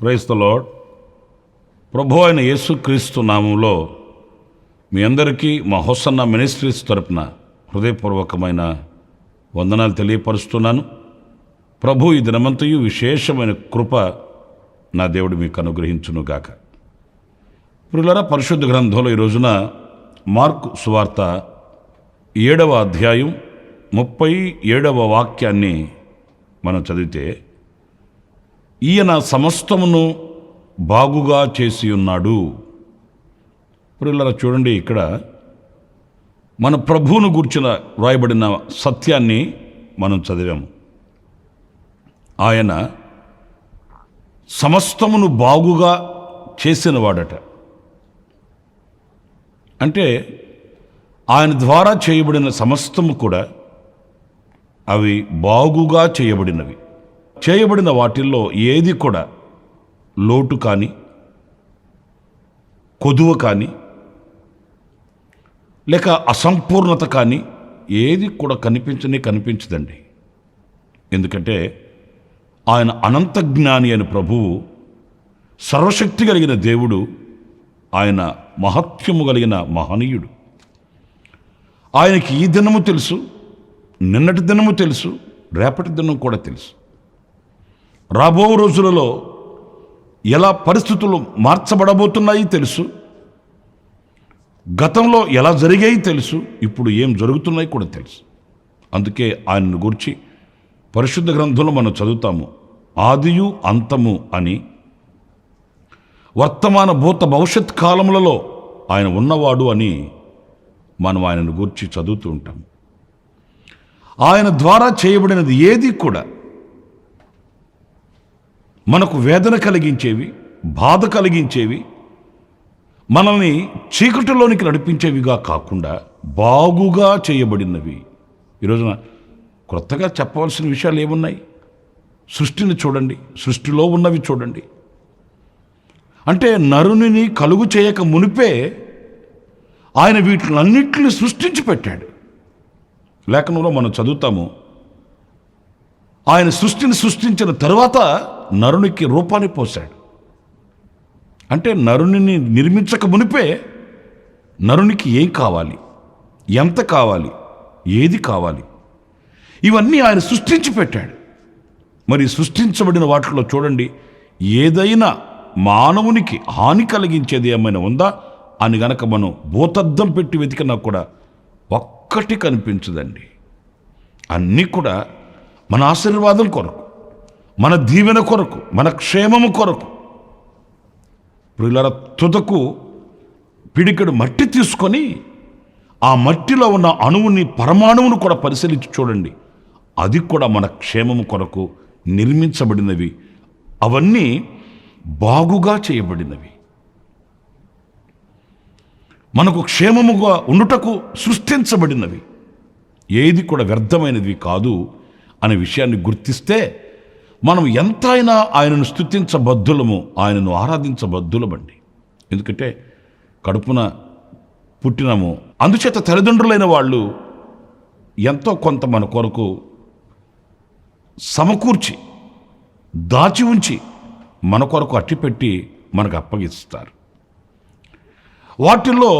Praise the lord. ప్రభు అయిన యేసుక్రీస్తు నామంలో మీ అందరికీ మా హోసన్న మినిస్ట్రీస్ తరపున హృదయపూర్వకమైన వందనాలు తెలియపరుస్తున్నాను. ప్రభు ఈ దినమంతయు విశేషమైన కృప నా దేవుడు మీకు అనుగ్రహించునుగాక. ప్రియులారా, పరిశుద్ధ గ్రంథంలో ఈ రోజున మార్కు సువార్త 7వ అధ్యాయం 37వ వాక్యాన్ని మనం చదివితే, ఈయన సమస్తమును బాగుగా చేసి ఉన్నాడు. ప్రియులారా, చూడండి, ఇక్కడ మన ప్రభువును గూర్చిన వ్రాయబడిన సత్యాన్ని మనం చదివాము. ఆయన సమస్తమును బాగుగా చేసినవాడట. అంటే ఆయన ద్వారా చేయబడిన సమస్తము కూడా అవి బాగుగా చేయబడినవి. చేయబడిన వాటిల్లో ఏది కూడా లోటు కానీ, కొదువ కానీ, లేక అసంపూర్ణత కానీ ఏది కూడా కనిపించదండి. ఎందుకంటే ఆయన అనంత జ్ఞాని అయిన ప్రభువు, సర్వశక్తి కలిగిన దేవుడు, ఆయన మహత్యము కలిగిన మహనీయుడు. ఆయనకి ఈ దినము తెలుసు, నిన్నటి దినము తెలుసు, రేపటి దినం కూడా తెలుసు. రాబో రోజులలో ఎలా పరిస్థితులు మార్చబడబోతున్నాయి తెలుసు, గతంలో ఎలా జరిగాయి తెలుసు, ఇప్పుడు ఏం జరుగుతున్నాయి కూడా తెలుసు. అందుకే ఆయనను గురించి పరిశుద్ధ గ్రంథంలో మనం చదువుతాము, ఆదియు అంతము అని. వర్తమాన భూత భవిష్యత్ కాలములలో ఆయన ఉన్నవాడు అని మనం ఆయనను గురించి చదువుతూ ఉంటాం. ఆయన ద్వారా చేయబడినది ఏది కూడా మనకు వేదన కలిగించేవి, బాధ కలిగించేవి, మనల్ని చీకటిలోనికి నడిపించేవిగా కాకుండా బాగుగా చేయబడినవి. ఈరోజున కొత్తగా చెప్పవలసిన విషయాలు ఏమున్నాయి? సృష్టిని చూడండి, సృష్టిలో ఉన్నవి చూడండి. అంటే నరుని కలుగు చేయక మునిపే ఆయన వీటిలన్నిటిని సృష్టించి పెట్టాడు. లేఖనంలో మనం చదువుతాము, ఆయన సృష్టిని సృష్టించిన తరువాత నరునికి రూపాన్ని పోశాడు. అంటే నరుని నిర్మించక మునిపే నరునికి ఏం కావాలి, ఎంత కావాలి, ఏది కావాలి, ఇవన్నీ ఆయన సృష్టించి పెట్టాడు. మరి సృష్టించబడిన వాటిలో చూడండి, ఏదైనా మానవునికి హాని కలిగించేది ఏమైనా ఉందా అని గనక మనం భూతద్దం పెట్టి వెతికినా కూడా ఒక్కటి కనిపించదండి. అన్నీ కూడా మన ఆశీర్వాదం కొరకు, మన దీవెన కొరకు, మన క్షేమము కొరకు. ప్రియులారా, తుదకు పిడికెడు మట్టి తీసుకొని ఆ మట్టిలో ఉన్న అణువుని, పరమాణువును కూడా పరిశీలించి చూడండి, అది కూడా మన క్షేమము కొరకు నిర్మించబడినవి. అవన్నీ బాగుగా చేయబడినవి, మనకు క్షేమముగా ఉండుటకు సృష్టించబడినవి. ఏది కూడా వ్యర్థమైనది కాదు అనే విషయాన్ని గుర్తిస్తే మనం ఎంతైనా ఆయనను స్తుతించబద్ధులము, ఆయనను ఆరాధించబద్ధులమండి. ఎందుకంటే కడుపున పుట్టినము, అందుచేత తల్లిదండ్రులైన వాళ్ళు ఎంతో కొంత మన కొరకు సమకూర్చి, దాచి ఉంచి, మన కొరకు అట్టిపెట్టి మనకు అప్పగిస్తారు. వాటిల్లో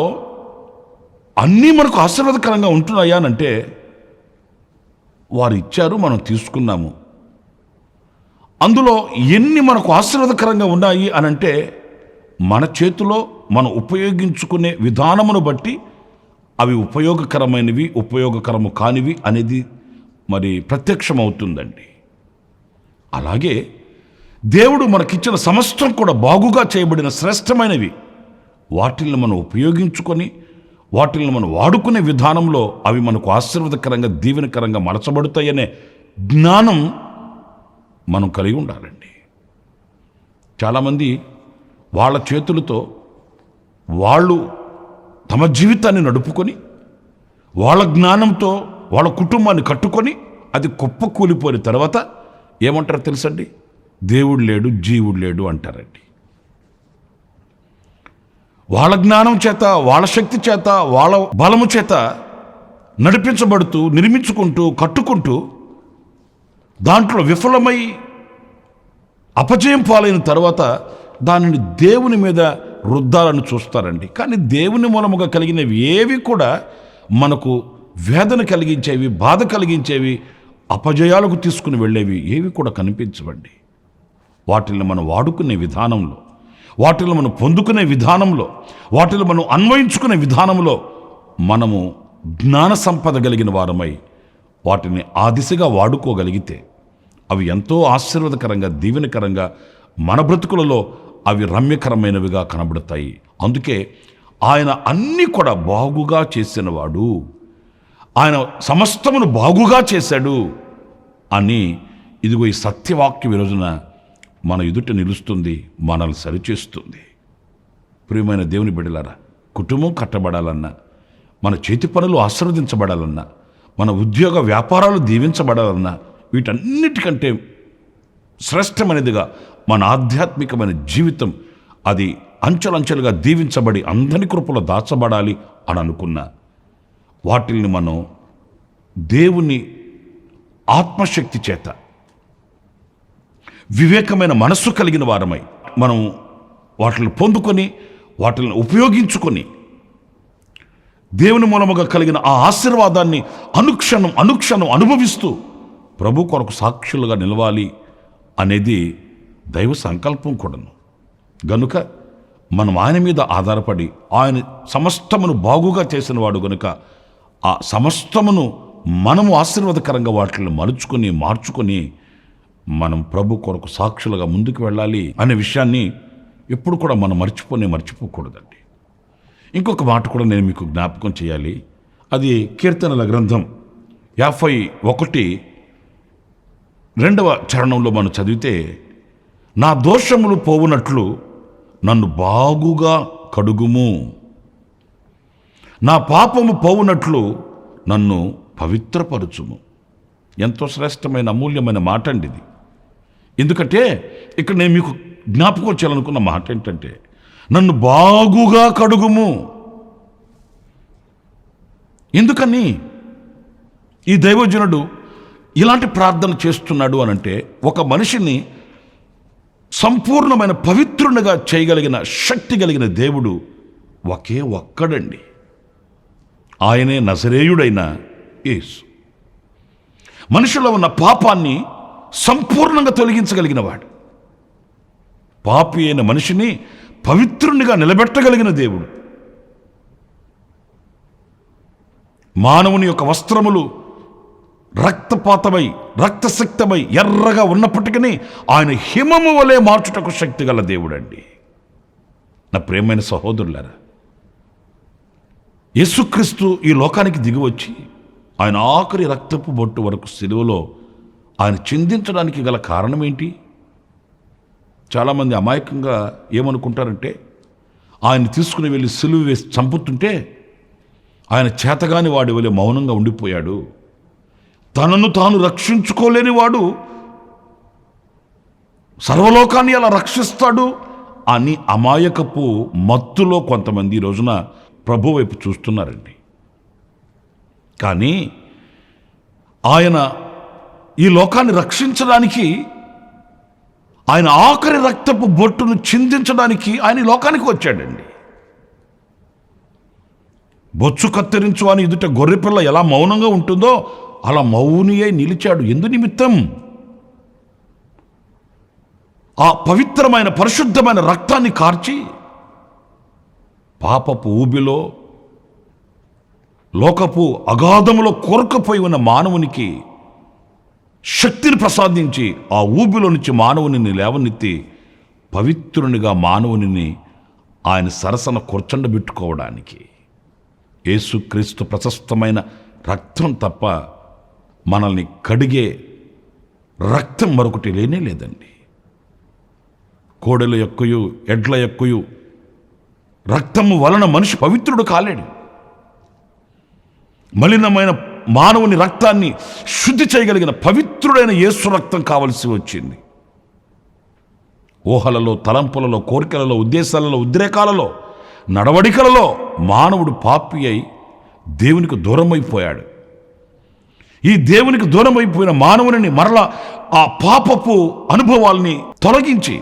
అన్నీ మనకు ఆశీర్వాదకరంగా ఉంటున్నాయా అంటే, వారు ఇచ్చారు, మనం తీసుకున్నాము. అందులో ఎన్ని మనకు ఆశీర్వాదకరంగా ఉన్నాయి అని అంటే, మన చేతిలో మనం ఉపయోగించుకునే విధానమును బట్టి అవి ఉపయోగకరమైనవి, ఉపయోగకరము కానివి అనేది మరి ప్రత్యక్షమవుతుందండి. అలాగే దేవుడు మనకిచ్చిన సమస్తం కూడా బాగుగా చేయబడిన శ్రేష్టమైనవి. వాటిల్ని మనం ఉపయోగించుకొని, వాటిల్ని మనం వాడుకునే విధానంలో అవి మనకు ఆశీర్వాదకరంగా, దీవెనకరంగా మలచబడతాయనే జ్ఞానం మనం కలిగి ఉండాలండి. చాలామంది వాళ్ళ చేతులతో వాళ్ళు తమ జీవితాన్ని నడుపుకొని, వాళ్ళ జ్ఞానంతో వాళ్ళ కుటుంబాన్ని కట్టుకొని, అది కుప్ప కూలిపోయిన తర్వాత ఏమంటారో తెలుసండి? దేవుడు లేడు, జీవుడు లేడు అంటారండి. వాళ్ళ జ్ఞానం చేత, వాళ్ళ శక్తి చేత, వాళ్ళ బలము చేత నడిపించబడుతూ, నిర్మించుకుంటూ, కట్టుకుంటూ, దాంట్లో విఫలమై అపజయం పాలైన తర్వాత దానిని దేవుని మీద రుద్దాలని చూస్తారండి. కానీ దేవుని మూలముగా కలిగినవి ఏవి కూడా మనకు వేదన కలిగించేవి, బాధ కలిగించేవి, అపజయాలకు తీసుకుని వెళ్ళేవి ఏవి కూడా కనిపించవండి. వాటిని మనం వాడుకునే విధానంలో, వాటిని మనం పొందుకునే విధానంలో, వాటిని మనం అన్వయించుకునే విధానంలో మనము జ్ఞాన సంపద కలిగిన వారమై వాటిని ఆ దిశగా వాడుకోగలిగితే అవి ఎంతో ఆశీర్వాదకరంగా, దీవెనకరంగా మన బ్రతుకులలో అవి రమ్యకరమైనవిగా కనబడతాయి. అందుకే ఆయన అన్నీ కూడా బాగుగా చేసినవాడు, ఆయన సమస్తమును బాగుగా చేశాడు అని ఇదిగో ఈ సత్యవాక్యం ఈ రోజున మన ఎదుట నిలుస్తుంది, మనల్ని సరిచేస్తుంది. ప్రియమైన దేవుని బిడ్డలారా, కుటుంబం కట్టబడాలన్నా, మన చేతి పనులు ఆశీర్వదించబడాలన్నా, మన ఉద్యోగ వ్యాపారాలు దీవించబడాలన్నా, వీటన్నిటికంటే శ్రేష్టమైనదిగా మన ఆధ్యాత్మికమైన జీవితం అది అంచెలంచెలుగా దీవించబడి అందరి కృపలో దాచబడాలి అని అనుకున్నా వాటిల్ని మనం దేవుని ఆత్మశక్తి చేత వివేకమైన మనస్సు కలిగిన వారమై మనం వాటిని పొందుకొని వాటిని ఉపయోగించుకొని దేవుని మూలముగా కలిగిన ఆ ఆశీర్వాదాన్ని అనుక్షణం అనుభవిస్తూ ప్రభు కొరకు సాక్షులుగా నిలవాలి అనేది దైవ సంకల్పం కూడాను. గనుక మనం ఆయన మీద ఆధారపడి ఆయన సమస్తమును బాగుగా చేసిన వాడు గనుక ఆ సమస్తమును మనము ఆశీర్వాదకరంగా వాటిని మార్చుకొని మనం ప్రభు కొరకు సాక్షులుగా ముందుకు వెళ్ళాలి అనే విషయాన్ని ఎప్పుడు కూడా మనం మర్చిపోకూడదండి. ఇంకొక మాట కూడా నేను మీకు జ్ఞాపకం చేయాలి. అది కీర్తనల గ్రంథం 51:2 చరణంలో మనం చదివితే, నా దోషములు పోవునట్లు నన్ను బాగుగా కడుగుము, నా పాపము పోవునట్లు నన్ను పవిత్రపరచుము. ఎంతో శ్రేష్టమైన అమూల్యమైన మాట అండి ఇది. ఎందుకంటే ఇక్కడ నేను మీకు జ్ఞాపకం చేయాలనుకున్న మాట ఏంటంటే, నన్ను బాగుగా కడుగుము. ఎందుకని ఈ దైవజనుడు ఇలాంటి ప్రార్థన చేస్తున్నాడు అనంటే, ఒక మనిషిని సంపూర్ణమైన పవిత్రునిగా చేయగలిగిన శక్తి కలిగిన దేవుడు ఒకే ఒక్కడండి. ఆయనే నజరేయుడైన యేసు. మనిషిలో ఉన్న పాపాన్ని సంపూర్ణంగా తొలగించగలిగిన వాడు, పాపి అయిన మనిషిని పవిత్రునిగా నిలబెట్టగలిగిన దేవుడు. మానవుని యొక్క వస్త్రములు రక్తపాతమై రక్తసిక్తమై ఎర్రగా ఉన్నప్పటికీ ఆయన హిమము వలె మార్చుటకు శక్తి గల దేవుడండి. నా ప్రియమైన సహోదరులారా, యేసుక్రీస్తు ఈ లోకానికి దిగివచ్చి ఆయన ఆఖరి రక్తపు బొట్టు వరకు సిలువలో ఆయన చిందించడానికి గల కారణం ఏంటి? చాలామంది అమాయకంగా ఏమనుకుంటారంటే, ఆయన తీసుకుని వెళ్ళి సిలువ వేసి చంపుతుంటే ఆయన చేతగాని వాడి వలె మౌనంగా ఉండిపోయాడు, తనను తాను రక్షించుకోలేని వాడు సర్వలోకాన్ని అలా రక్షిస్తాడు అని అమాయకపు మత్తులో కొంతమంది ఈ రోజున ప్రభు వైపు చూస్తున్నారండి. కానీ ఆయన ఈ లోకాన్ని రక్షించడానికి, ఆయన ఆఖరి రక్తపు బొట్టును చిందించడానికి ఆయన ఈ లోకానికి వచ్చాడండి. బొచ్చు కత్తిరించు అని ఎదుట గొర్రెపిల్ల ఎలా మౌనంగా ఉంటుందో అలా మౌని అయి నిలిచాడు. ఎందు నిమిత్తం? ఆ పవిత్రమైన పరిశుద్ధమైన రక్తాన్ని కార్చి పాపపు ఊబిలో లోకపు అగాధములో కోరకపోయి ఉన్న మానవునికి శక్తిని ప్రసాదించి ఆ ఊబిలో నుంచి మానవుని లేవనెత్తి పవిత్రునిగా మానవుని ఆయన సరసన కూర్చొండబెట్టుకోవడానికి యేసుక్రీస్తు ప్రశస్తమైన రక్తం తప్ప మనల్ని కడిగే రక్తం మరొకటి లేనే లేదండి. కోడెల యొక్కయు ఎడ్ల యొక్కయు రక్తము వలన మనిషి పవిత్రుడు కాలేడు. మలినమైన మానవుని రక్తాన్ని శుద్ధి చేయగలిగిన పవిత్రుడైన యేసు రక్తం కావలసి వచ్చింది. ఊహలలో, తలంపులలో, కోరికలలో, ఉద్దేశాలలో, ఉద్రేకాలలో, నడవడికలలో మానవుడు పాపి అయి దేవునికి దూరమైపోయాడు. ఈ దేవునికి దూరమైపోయిన మానవుని మరలా ఆ పాపపు అనుభవాల్ని తొలగించి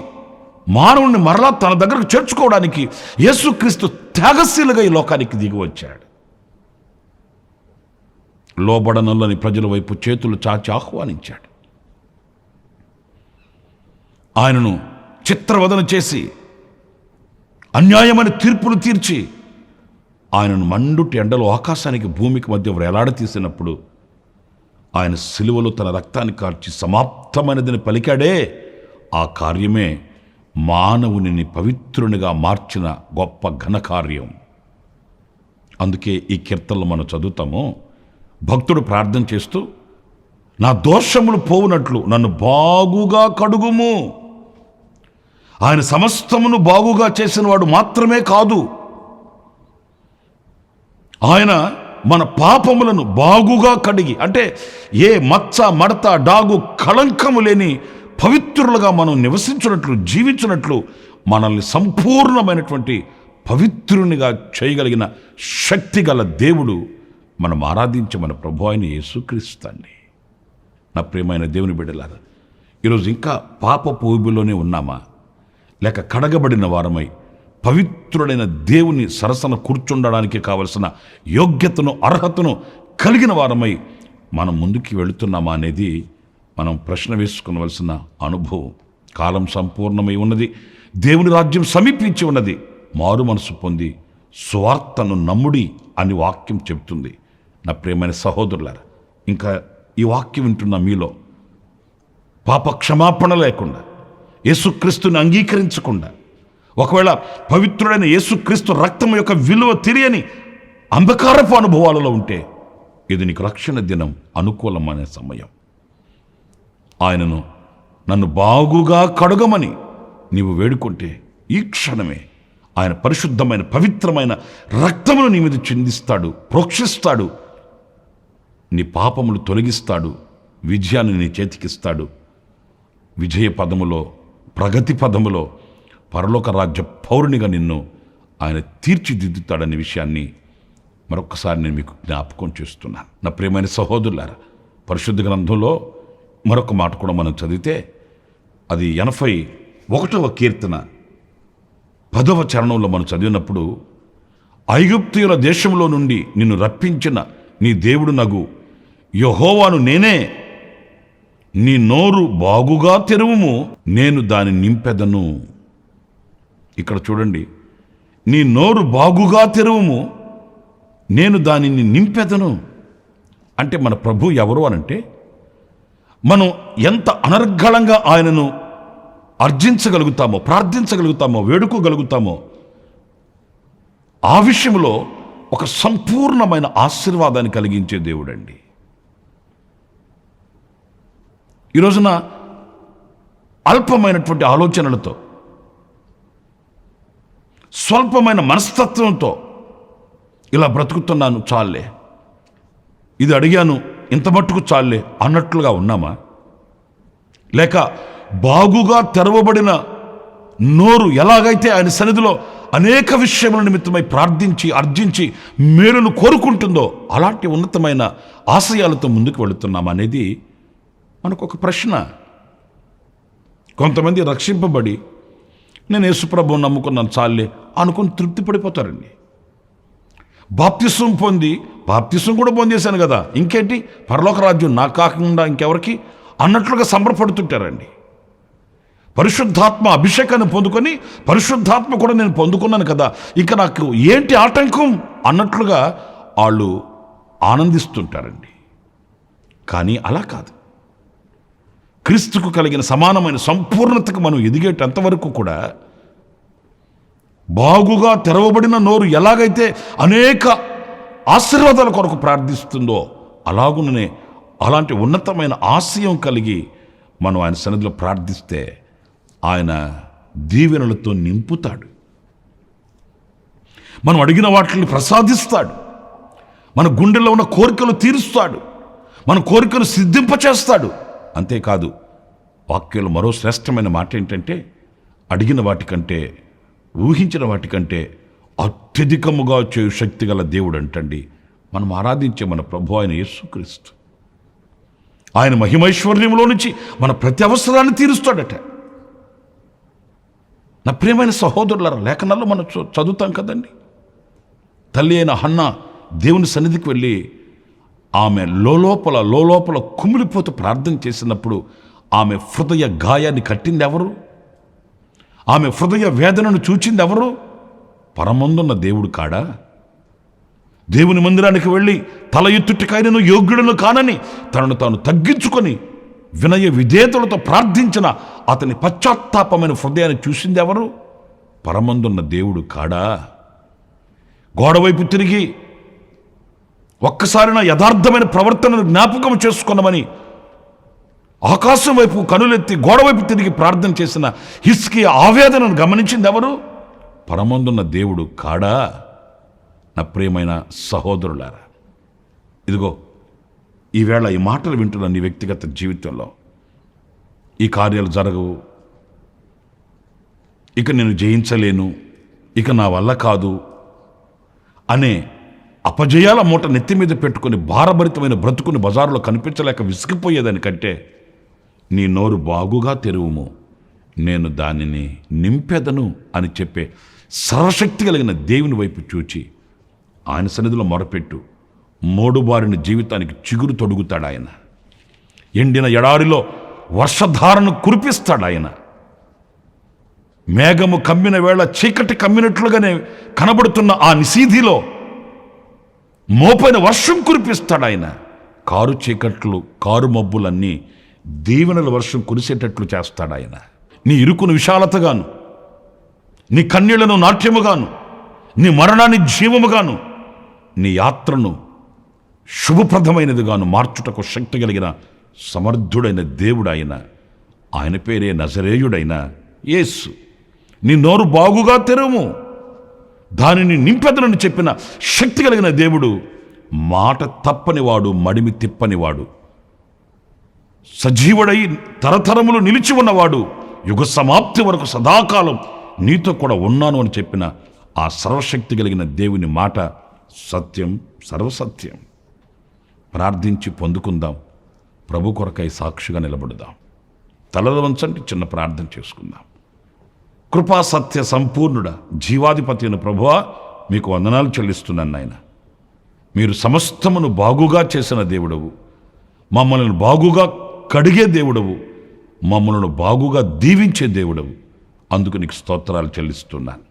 మానవుని మరలా తన దగ్గరకు చేర్చుకోవడానికి యేసుక్రీస్తు త్యాగశీలుగా ఈ లోకానికి దిగి వచ్చాడు. లోబడనల్లని ప్రజల వైపు చేతులు చాచి ఆహ్వానించాడు. ఆయనను చిత్రవదన చేసి అన్యాయమైన తీర్పులు తీర్చి ఆయనను మండుటి ఎండలో ఆకాశానికి భూమికి మధ్య వేలాడతీసినప్పుడు ఆయన సిలువలో తన రక్తాన్ని కార్చి సమాప్తమైనదని పలికాడే, ఆ కార్యమే మానవుని పవిత్రునిగా మార్చిన గొప్ప ఘనకార్యం. అందుకే ఈ కీర్తనలు మనం చదువుతాము. భక్తుడు ప్రార్థన చేస్తూ, నా దోషములు పోవునట్లు నన్ను బాగుగా కడుగుము. ఆయన సమస్తమును బాగుగా చేసిన వాడు మాత్రమే కాదు, ఆయన మన పాపములను బాగుగా కడిగి, అంటే ఏ మచ్చ మడత డాగు కళంకము లేని పవిత్రులుగా మనం నివసించినట్లు జీవించినట్లు మనల్ని సంపూర్ణమైనటువంటి పవిత్రునిగా చేయగలిగిన శక్తి గల దేవుడు మనం ఆరాధించే మన ప్రభు అయిన యేసుక్రీస్తు అండి. నా ప్రియమైన దేవుని బిడ్డలారా, ఈరోజు ఇంకా పాపపు ఊబిలోనే ఉన్నామా, లేక కడగబడిన వారమై పవిత్రుడైన దేవుని సరసన కూర్చుండడానికి కావలసిన యోగ్యతను అర్హతను కలిగిన వారమై మనం ముందుకు వెళుతున్నామా అనేది మనం ప్రశ్న వేసుకునవలసిన అనుభవం. కాలం సంపూర్ణమై ఉన్నది, దేవుని రాజ్యం సమీపించి ఉన్నది. మారు మనసు పొంది స్వార్థను నమ్ముడి అని వాక్యం చెబుతుంది. నా ప్రియమైన సహోదరులారా, ఇంకా ఈ వాక్యం వింటున్న మీలో పాప క్షమాపణ లేకుండా, యేసుక్రీస్తుని అంగీకరించకుండా, ఒకవేళ పవిత్రుడైన యేసుక్రీస్తు రక్తం యొక్క విలువ తెలియని అంధకారపు అనుభవాలలో ఉంటే, ఇది నీకు రక్షణ దినం అనుకూలమైన సమయం. ఆయనను నన్ను బాగుగా కడగమని నీవు వేడుకుంటే ఈ క్షణమే ఆయన పరిశుద్ధమైన పవిత్రమైన రక్తమును నీ మీద చిందిస్తాడు, ప్రోక్షిస్తాడు, నీ పాపములు తొలగిస్తాడు, విజయాన్ని నీ చేతికిస్తాడు. విజయ పదములో, ప్రగతి పదములో పరలోక రాజ్య పౌరునిగా నిన్ను ఆయన తీర్చిదిద్దుతాడనే విషయాన్ని మరొకసారి నేను మీకు జ్ఞాపకం చేస్తున్నాను. నా ప్రియమైన సహోదరులారా, పరిశుద్ధ గ్రంథంలో మరొక మాట కూడా మనం చదివితే, అది 81వ కీర్తన 10వ చరణంలో మనం చదివినప్పుడు, ఐగుప్తీయుల దేశంలో నుండి నిన్ను రప్పించిన నీ దేవుడు నగు యెహోవాను నేనే, నీ నోరు బాగుగా తెరువుము, నేను దాన్ని నింపెదను. ఇక్కడ చూడండి, నీ నోరు బాగుగా తెరువుము, నేను దానిని నింపెదను. అంటే మన ప్రభు ఎవరు అనంటే, మనం ఎంత అనర్గళంగా ఆయనను అర్జించగలుగుతామో, ప్రార్థించగలుగుతామో, వేడుకోగలుగుతామో, ఆ విషయంలో ఒక సంపూర్ణమైన ఆశీర్వాదాన్ని కలిగించే దేవుడండి. ఈ రోజున అల్పమైనటువంటి ఆలోచనలతో, స్వల్పమైన మనస్తత్వంతో ఇలా బ్రతుకుతున్నాను, చాలే, ఇది అడిగాను, ఇంత మట్టుకు చాలే అన్నట్లుగా ఉన్నామా? లేక బాగుగా తెరవబడిన నోరు ఎలాగైతే ఆయన సన్నిధిలో అనేక విషయముల నిమిత్తమై ప్రార్థించి అర్జించి మేలును కోరుకుంటుందో అలాంటి ఉన్నతమైన ఆశయాలతో ముందుకు వెళుతున్నామా అనేది మనకు ఒక ప్రశ్న. కొంతమంది రక్షింపబడి నేను యేసుప్రభువుని నమ్ముకున్నాను చాలే అనుకుని తృప్తి పడిపోతారండి. బాప్తిసం పొంది, బాప్తిసం కూడా పొందేశాను కదా, ఇంకేంటి పరలోక రాజ్యం నాకు కాకుండా ఇంకెవరికి అన్నట్లుగా సంబరపడుతుంటారండి. పరిశుద్ధాత్మ అభిషేకాన్ని పొందుకొని, పరిశుద్ధాత్మ కూడా నేను పొందుకున్నాను కదా, ఇక నాకు ఏంటి ఆటంకం అన్నట్లుగా వాళ్ళు ఆనందిస్తుంటారండి. కానీ అలా కాదు. క్రీస్తుకు కలిగిన సమానమైన సంపూర్ణతకు మనం ఎదిగేటంతవరకు కూడా బాగుగా తెరవబడిన నోరు ఎలాగైతే అనేక ఆశీర్వాదాల కొరకు ప్రార్థిస్తుందో అలాగునే అలాంటి ఉన్నతమైన ఆశయం కలిగి మనం ఆయన సన్నిధిలో ప్రార్థిస్తే ఆయన దీవెనలతో నింపుతాడు. మనం అడిగిన వాటిని ప్రసాదిస్తాడు. మన గుండెల్లో ఉన్న కోరికలు తీరుస్తాడు. మన కోరికలు సిద్ధింపచేస్తాడు. అంతేకాదు, వాక్యంలో మరో శ్రేష్టమైన మాట ఏంటంటే, అడిగిన వాటికంటే, ఊహించిన వాటికంటే అత్యధికముగా చేయు శక్తి గల దేవుడు అంటండి మనం ఆరాధించే మన ప్రభు అయిన యేసుక్రీస్తు. ఆయన మహిమైశ్వర్యంలో నుంచి మన ప్రతి అవసరాన్ని తీరుస్తాడట. నా ప్రియమైన సహోదరులారా, లేఖనాల్లో మనం చదువుతాం కదండి. తల్లి అయిన హన్నా దేవుని సన్నిధికి వెళ్ళి ఆమె లోలోపల కుమిలిపోతూ ప్రార్థన చేసినప్పుడు ఆమె హృదయ గాయాన్ని కట్టింది ఎవరు? ఆమె హృదయ వేదనను చూచింది ఎవరు? పరమందున్న దేవుడు కాడా? దేవుని మందిరానికి వెళ్ళి తల ఎత్తుటికైనను యోగ్యుడను కానని తనను తాను తగ్గించుకొని వినయ విధేయతలతో ప్రార్థించిన అతని పశ్చాత్తాపమైన హృదయాన్ని చూసింది ఎవరు? పరమందున్న దేవుడు కాడా? గోడవైపు తిరిగి ఒక్కసారి నా యథార్థమైన ప్రవర్తనను జ్ఞాపకం చేసుకున్నామని ఆకాశం వైపు కనులెత్తి గోడవైపు తిరిగి ప్రార్థన చేసిన హిజ్కియా ఆవేదనను గమనించింది ఎవరు? పరమందున్న దేవుడు కాడా? నా ప్రియమైన సహోదరులారా, ఇదిగో ఈవేళ ఈ మాటలు వింటున్న నీ వ్యక్తిగత జీవితంలో ఈ కార్యాలు జరగవు, ఇక నేను జయించలేను, ఇక నా వల్ల కాదు అనే అపజయాల మూట నెత్తి మీద పెట్టుకుని భారభరితమైన బ్రతుకుని బజారులో కనిపించలేక విసిగిపోయేదానికంటే నీ నోరు బాగుగా తెరువుము, నేను దానిని నింపెదను అని చెప్పే సర్వశక్తి కలిగిన దేవుని వైపు చూచి ఆయన సన్నిధిలో మొరపెట్టు. మోడుబారిన జీవితానికి చిగురు తొడుగుతాడు ఆయన. ఎండిన ఎడారిలో వర్షధారను కురిపిస్తాడు ఆయన. మేఘము కమ్మిన వేళ చీకటి కమ్మినట్లుగానే కనబడుతున్న ఆ నిశీధిలో మోపైన వర్షం కురిపిస్తాడు ఆయన. కారు చీకట్లు, కారు మబ్బులన్నీ దీవెనల వర్షం కురిసేటట్లు చేస్తాడు ఆయన. నీ ఇరుకును విశాలతగాను, నీ కన్నీళ్లను నాట్యముగాను, నీ మరణాన్ని జీవముగాను, నీ యాత్రను శుభప్రదమైనదిగాను మార్చుటకు శక్తి కలిగిన సమర్థుడైన దేవుడు ఆయన. ఆయన పేరే నజరేయుడైన యేసు. నీ నోరు బాగుగా తెరుము, దానిని నింపెదనని చెప్పిన శక్తి కలిగిన దేవుడు, మాట తప్పనివాడు, మడిమి తిప్పనివాడు, సజీవుడై తరతరములు నిలిచి ఉన్నవాడు, యుగ సమాప్తి వరకు సదాకాలం నీతో కూడా ఉన్నాను అని చెప్పిన ఆ సర్వశక్తి కలిగిన దేవుని మాట సత్యం, సర్వసత్యం. ప్రార్థించి పొందుకుందాం. ప్రభు కొరకై సాక్షిగా నిలబడదాం. తలలు వంచండి, చిన్న ప్రార్థన చేసుకుందాం. కృపా సత్య సంపూర్ణుడా, జీవాధిపతి అయిన ప్రభువా, మీకు వందనాలు చెల్లిస్తున్నాను నాయన. మీరు సమస్తమును బాగుగా చేసిన దేవుడవు, మమ్మల్ని బాగుగా కడిగే దేవుడవు, మమ్మల్ని బాగుగా దీవించే దేవుడవు. అందుకు నీకు స్తోత్రాలు చెల్లిస్తున్నాను.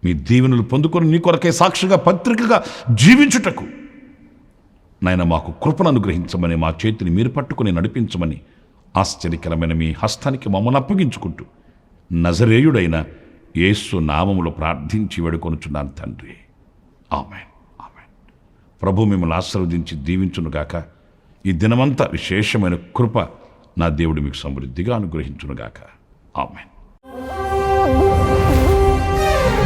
మీ దీవెనలు పొందుకొని నీ కొరకే సాక్షిగా పత్రికగా జీవించుటకు నాయన మాకు కృపను అనుగ్రహించమని, మా చేతిని మీరు పట్టుకుని నడిపించమని ఆశ్చర్యకరమైన మీ హస్తానికి మమ్మల్ని అప్పగించుకుంటూ నజరేయుడైన యేసు నామములో ప్రార్థించి వేడుకొనుచున్నాను తండ్రి. ఆమేన్, ఆమేన్. ప్రభు మిమ్మల్ని ఆశీర్వదించి దీవించునుగాక. ఈ దినమంతా విశేషమైన కృప నా దేవుడు మీకు సమృద్ధిగా అనుగ్రహించునుగాక. ఆమేన్.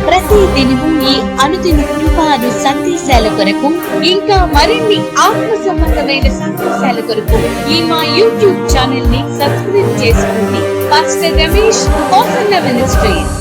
ప్రతి దినము ఈ అనుదిన కృపాను సందేశాల కొరకు, ఇంకా మరిన్ని ఆత్మ సంబంధమైన సందేశాల కొరకు ఈ మా యూట్యూబ్ ఛానల్ ని సబ్స్క్రైబ్ చేసుకోండి. Pastor Ramesh, hosanna ministries.